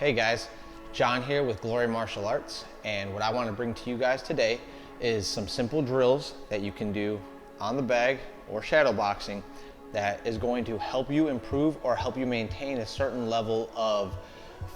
Hey guys, John here with Glory Martial Arts, and what I want to bring to you guys today is some simple drills that you can do on the bag or shadow boxing that is going to help you improve or help you maintain a certain level of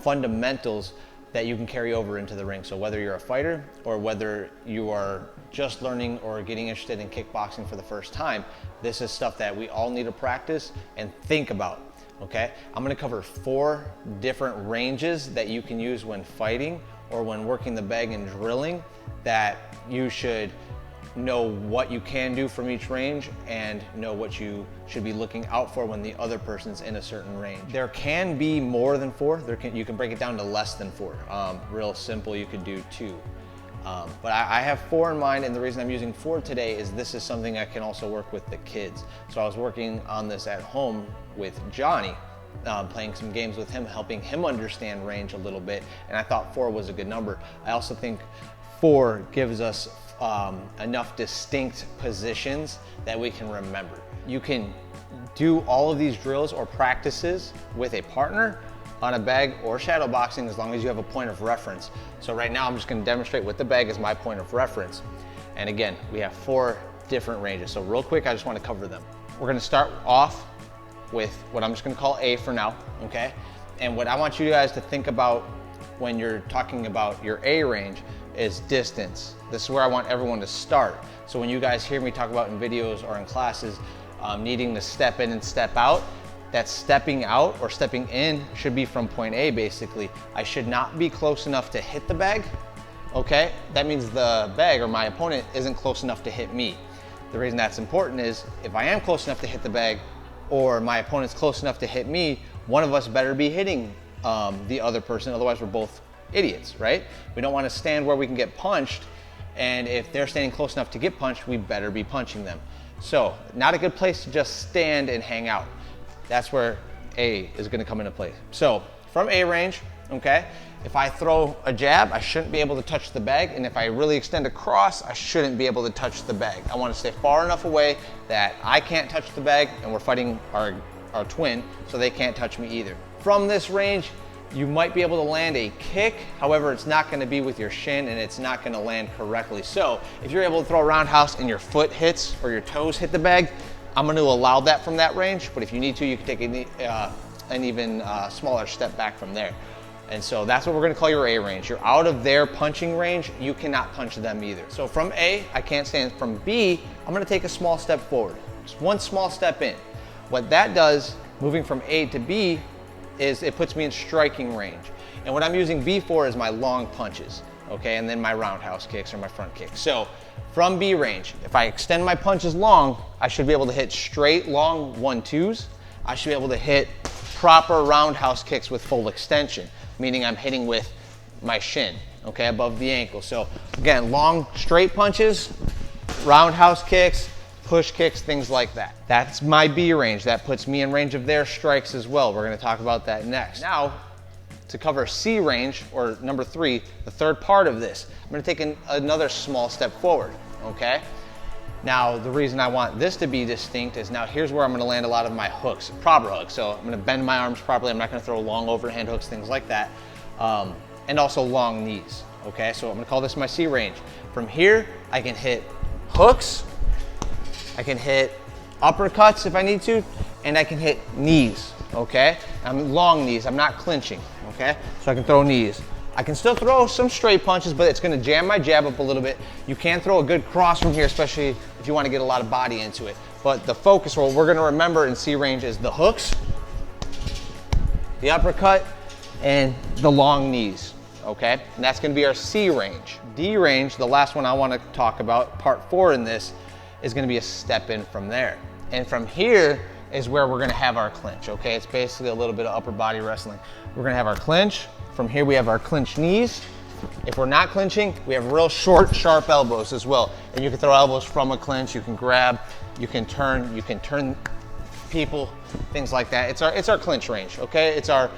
fundamentals that you can carry over into the ring. So whether you're a fighter or whether you are just learning or getting interested in kickboxing for the first time, this is stuff that we all need to practice and think about. Okay, I'm going to cover 4 different ranges that you can use when fighting or when working the bag and drilling, that you should know what you can do from each range and know what you should be looking out for when the other person's in a certain range. There can be more than 4. You can break it down to less than 4. Real simple, you could do 2. But I have 4 in mind, and the reason I'm using 4 today is this is something I can also work with the kids. So I was working on this at home with Johnny, playing some games with him, helping him understand range a little bit, and I thought 4 was a good number. I also think 4 gives us enough distinct positions that we can remember. You can do all of these drills or practices with a partner on a bag or shadow boxing as long as you have a point of reference. So right now I'm just going to demonstrate with the bag as my point of reference. And again, we have 4 different ranges. So real quick, I just want to cover them. We're going to start off with what I'm just going to call A for now, okay? And what I want you guys to think about when you're talking about your A range is distance. This is where I want everyone to start. So when you guys hear me talk about in videos or in classes needing to step in and step out, that stepping out or stepping in should be from point A basically. I should not be close enough to hit the bag, okay? That means the bag or my opponent isn't close enough to hit me. The reason that's important is if I am close enough to hit the bag or my opponent's close enough to hit me, one of us better be hitting the other person, otherwise we're both idiots, right? We don't want to stand where we can get punched, and if they're standing close enough to get punched, we better be punching them. So, not a good place to just stand and hang out. That's where A is going to come into play. So from A range, okay, if I throw a jab, I shouldn't be able to touch the bag, and if I really extend across, I shouldn't be able to touch the bag. I want to stay far enough away that I can't touch the bag, and we're fighting our twin, so they can't touch me either. From this range, you might be able to land a kick, however, it's not going to be with your shin and it's not going to land correctly. So if you're able to throw a roundhouse and your foot hits or your toes hit the bag, I'm going to allow that from that range, but if you need to, you can take an even smaller step back from there. And so that's what we're going to call your A range. You're out of their punching range, you cannot punch them either. So from A, I can't stand. From B, I'm going to take a small step forward. Just one small step in. What that does, moving from A to B, is it puts me in striking range. And what I'm using B for is my long punches, okay? And then my roundhouse kicks or my front kicks. So from B range, if I extend my punches long, I should be able to hit straight, long 1-2s. I should be able to hit proper roundhouse kicks with full extension, meaning I'm hitting with my shin, okay, above the ankle. So again, long, straight punches, roundhouse kicks, push kicks, things like that. That's my B range. That puts me in range of their strikes as well. We're going to talk about that next. Now, to cover C range, or number 3, the third part of this, I'm going to take another small step forward, okay? Now, the reason I want this to be distinct is now here's where I'm going to land a lot of my hooks, proper hooks. So I'm going to bend my arms properly. I'm not going to throw long overhand hooks, things like that, and also long knees, okay? So I'm going to call this my C range. From here, I can hit hooks, I can hit uppercuts if I need to, and I can hit knees, okay? I'm long knees, I'm not clinching, okay? So I can throw knees. I can still throw some straight punches, but it's gonna jam my jab up a little bit. You can throw a good cross from here, especially if you wanna get a lot of body into it. But the focus, what we're gonna remember in C range is the hooks, the uppercut, and the long knees, okay? And that's gonna be our C range. D range, the last one I wanna talk about, part 4 in this, is going to be a step in from there. And from here is where we're going to have our clinch, okay? It's basically a little bit of upper body wrestling. We're going to have our clinch. From here we have our clinch knees. If we're not clinching, we have real short, sharp elbows as well. And you can throw elbows from a clinch, you can grab, you can turn people, things like that. It's our clinch range, okay? It's our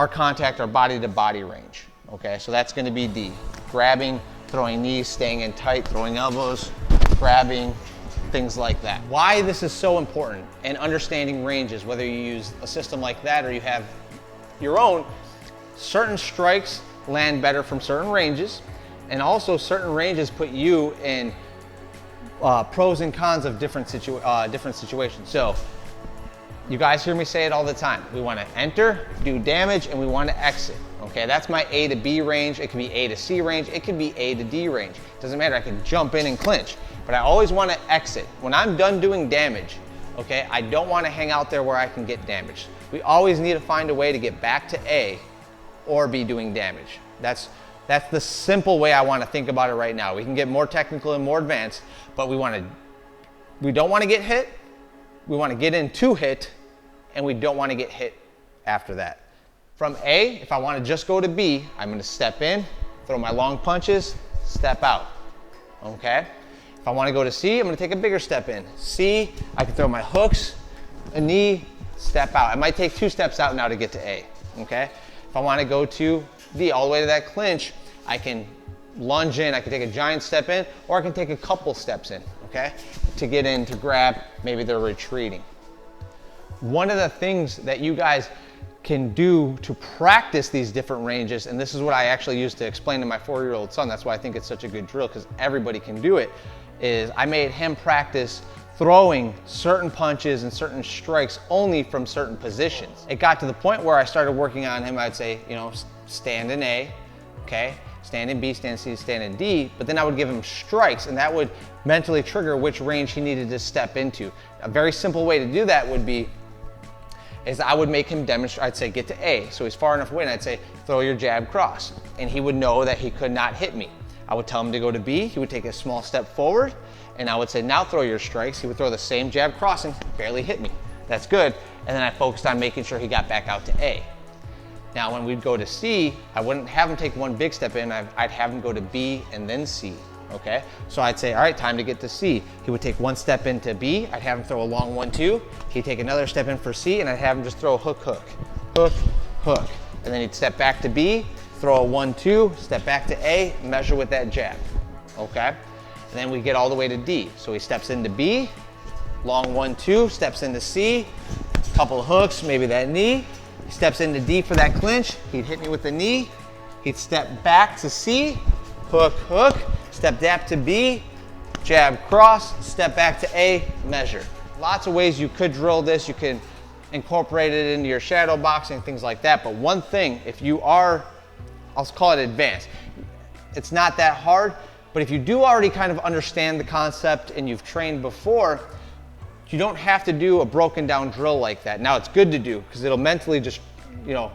contact, our body to body range, okay? So that's going to be D. Grabbing, throwing knees, staying in tight, throwing elbows, grabbing, things like that. Why this is so important and understanding ranges, whether you use a system like that or you have your own, certain strikes land better from certain ranges, and also certain ranges put you in pros and cons of different situations. So you guys hear me say it all the time. We want to enter, do damage, and we want to exit. Okay, that's my A to B range. It could be A to C range. It could be A to D range. Doesn't matter, I can jump in and clinch, but I always want to exit. When I'm done doing damage, okay, I don't want to hang out there where I can get damaged. We always need to find a way to get back to A or be doing damage. That's the simple way I want to think about it right now. We can get more technical and more advanced, but we don't want to get hit. We want to get in to hit, and we don't want to get hit after that. From A, if I want to just go to B, I'm going to step in, throw my long punches, step out. Okay? If I want to go to C, I'm going to take a bigger step in. C, I can throw my hooks, a knee, step out. I might take 2 steps out now to get to A. Okay? If I want to go to D, all the way to that clinch, I can lunge in, I can take a giant step in, or I can take a couple steps in, okay, to get in, to grab, maybe they're retreating. One of the things that you guys can do to practice these different ranges, and this is what I actually use to explain to my 4-year-old son, that's why I think it's such a good drill, because everybody can do it, is I made him practice throwing certain punches and certain strikes only from certain positions. It got to the point where I started working on him, I'd say, you know, stand in A, okay, stand in B, stand in C, stand in D, but then I would give him strikes, and that would mentally trigger which range he needed to step into. A very simple way to do that would be, is I would make him demonstrate, I'd say get to A, so he's far enough away, and I'd say throw your jab cross, and he would know that he could not hit me. I would tell him to go to B, he would take a small step forward, and I would say now throw your strikes. He would throw the same jab cross and barely hit me. That's good, and then I focused on making sure he got back out to A. Now when we'd go to C, I wouldn't have him take one big step in, I'd have him go to B and then C, okay? So I'd say, all right, time to get to C. He would take one step into B, I'd have him throw a long 1-2, he'd take another step in for C, and I'd have him just throw a hook, hook, hook, hook. And then he'd step back to B, throw a 1-2, step back to A, measure with that jab, okay? And then we get all the way to D. So he steps into B, long 1-2, steps into C, couple of hooks, maybe that knee, he steps into D for that clinch, he'd hit me with the knee, he'd step back to C, hook, hook, step back to B, jab cross, step back to A, measure. Lots of ways you could drill this, you can incorporate it into your shadow boxing, things like that, but one thing, if you are, I'll call it advanced, it's not that hard, but if you do already kind of understand the concept and you've trained before, you don't have to do a broken down drill like that. Now it's good to do because it'll mentally just, you know,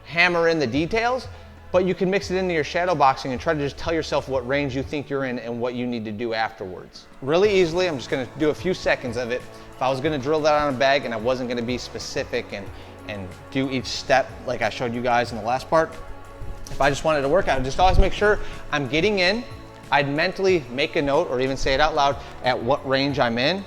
hammer in the details, but you can mix it into your shadow boxing and try to just tell yourself what range you think you're in and what you need to do afterwards. Really easily, I'm just gonna do a few seconds of it. If I was gonna drill that on a bag and I wasn't gonna be specific and do each step like I showed you guys in the last part, if I just wanted to work out, I'd just always make sure I'm getting in. I'd mentally make a note or even say it out loud at what range I'm in.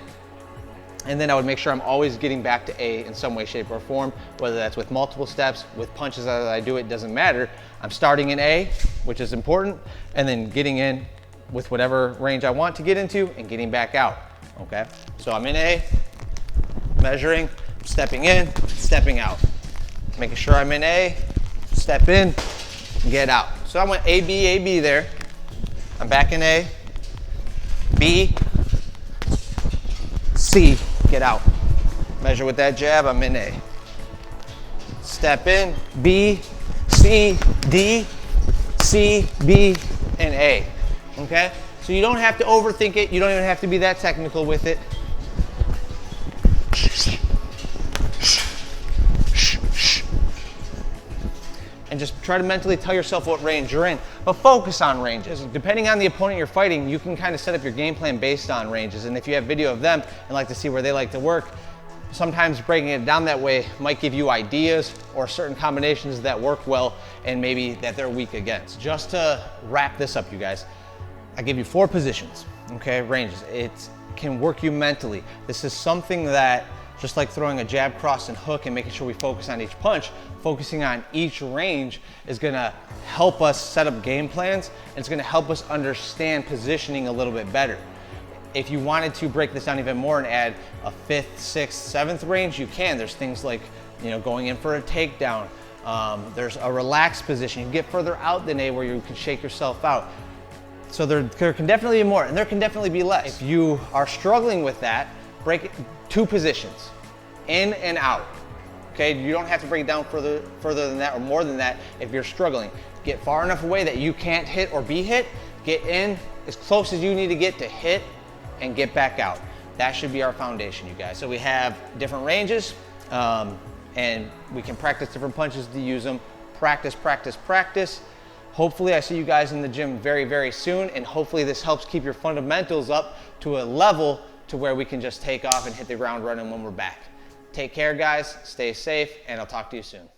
And then I would make sure I'm always getting back to A in some way, shape, or form, whether that's with multiple steps, with punches as I do it, doesn't matter. I'm starting in A, which is important, and then getting in with whatever range I want to get into and getting back out, okay? So I'm in A, measuring, stepping in, stepping out. Making sure I'm in A, step in, get out. So I went A, B there. I'm back in A, B, C, get out. Measure with that jab, I'm in A. Step in, B, C, D, C, B, and A, okay? So you don't have to overthink it. You don't even have to be that technical with it. And just try to mentally tell yourself what range you're in, but focus on ranges. Depending on the opponent you're fighting, you can kind of set up your game plan based on ranges. And if you have video of them and like to see where they like to work, sometimes breaking it down that way might give you ideas or certain combinations that work well and maybe that they're weak against. Just to wrap this up, you guys, I give you 4 positions, okay, ranges. It can work you mentally. This is something that, just like throwing a jab, cross, and hook and making sure we focus on each punch, focusing on each range is gonna help us set up game plans, and it's gonna help us understand positioning a little bit better. If you wanted to break this down even more and add a 5th, 6th, 7th range, you can. There's things like, you know, going in for a takedown, There's a relaxed position. You get further out than A where you can shake yourself out. So there can definitely be more, and there can definitely be less. If you are struggling with that, break it 2 positions, in and out. Okay, you don't have to break it down further than that or more than that if you're struggling. Get far enough away that you can't hit or be hit, get in as close as you need to get to hit, and get back out. That should be our foundation, you guys. So we have different ranges, and we can practice different punches to use them. Practice, practice, practice. Hopefully I see you guys in the gym very, very soon, and hopefully this helps keep your fundamentals up to a level to where we can just take off and hit the ground running when we're back. Take care, guys, stay safe, and I'll talk to you soon.